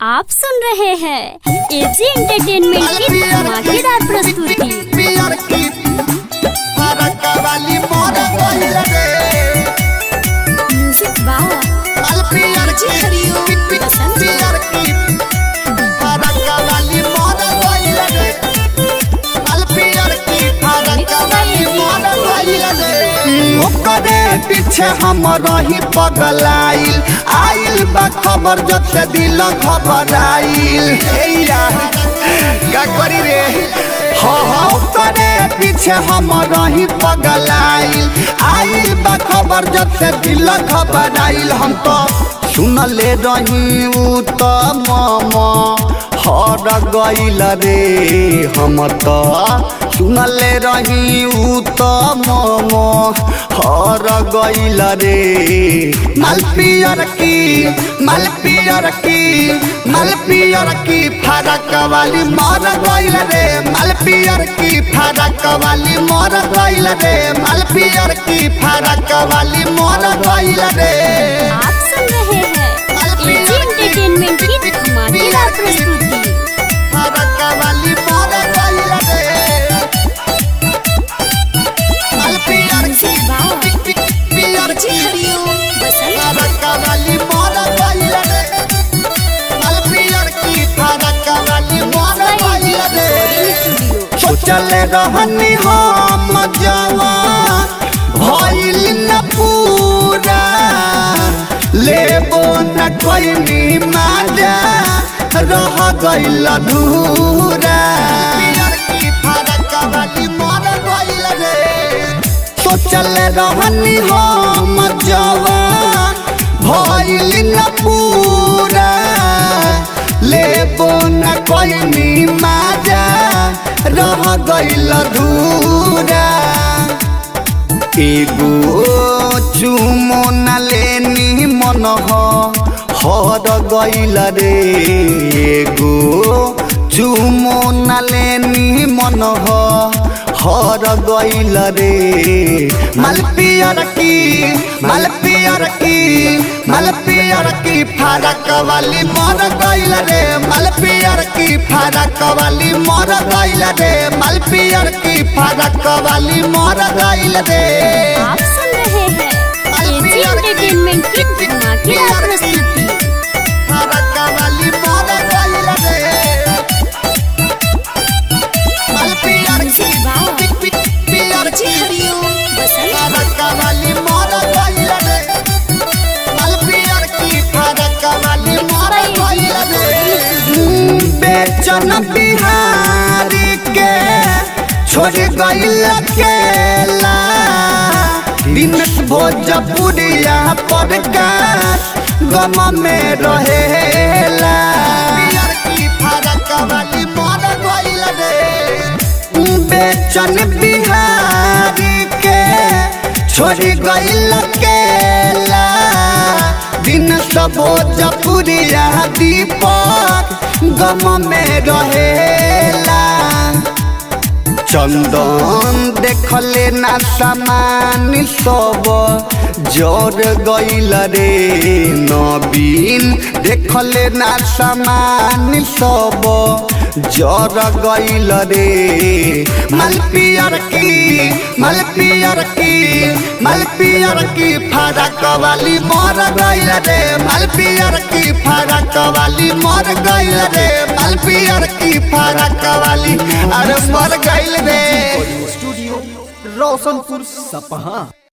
आप सुन रहे हैं एजी एंटरटेनमेंट की धमाकेदार प्रस्तुति। म्यूजिक बाय पीछे हम रही पगलाइल आइल बा खबर जब से दिल घबराइल का करी रे करे पीछे हम रही पगलाइल आइल बा खबर जब से दिल घबराइल। हम तो सुनले रही उ तो मामा हर गइल रे हम तो सुनले रही उ तो मामा हर गइल रे मालपियर की फरक वाली मर गइल रे मालपियर की फरक वाली मर गइल रे मालपियर की फरक वाली मर गइल रे। आप सुन रहे हैं एजी एंटरटेनमेंट की धमाकेदार प्रस्तुति। फरक वाली मर गइल रे मालपियर की पियर की फरक वाली मर गइल रे मालपियर की फरक वाली मर गइल रे। सोचल रहनी हम जवान भइल न पूरा लेबो न कोई माजा रह गइल अधूरा की फरक वाली मर गइल रे। सोचल रहनी हम जवान भइल न पूरा लेबो न कोई माजा रह गइल अधूरा। एगो चुमो न लेनी मन हर गइल रे एगो चुमो न लेनी मन हर गइल रे मालपियर की फरक वाली मर गइल रे मालपियर की फरक वाली मर गइल रे मालपियर की फरक वाली मर गइल रे। आप सुन रहे हैं एजी एंटरटेनमेंट की धमाकेदार प्रस्तुति। फरक वाली मर गइल रे मालपियर की पियर की फरक वाली मर गइल रे मालपियर की फरक वाली मर गइल रे। बेचन बिहारी के छोड़ गइल अकेला दिनेश भोजपुरिया पर गम में रहेला पियर की फरक वाली मर गइल रे। बेचन बिहारी के छोड़ गइल अकेला दिनेश भोजपुरिया दीपक गम में रहेला। चंदन देखले ना सामान सब जोर गइल रे नवीन देखले ना सामान सब जोर गइल रे मालपियर की फरक वाली मर गइल रे मालपियर की फरक वाली मर गइल रे मालपियर की फरक वाली अरे मर गइल रे। स्टूडियो रोशनपुर सपहा।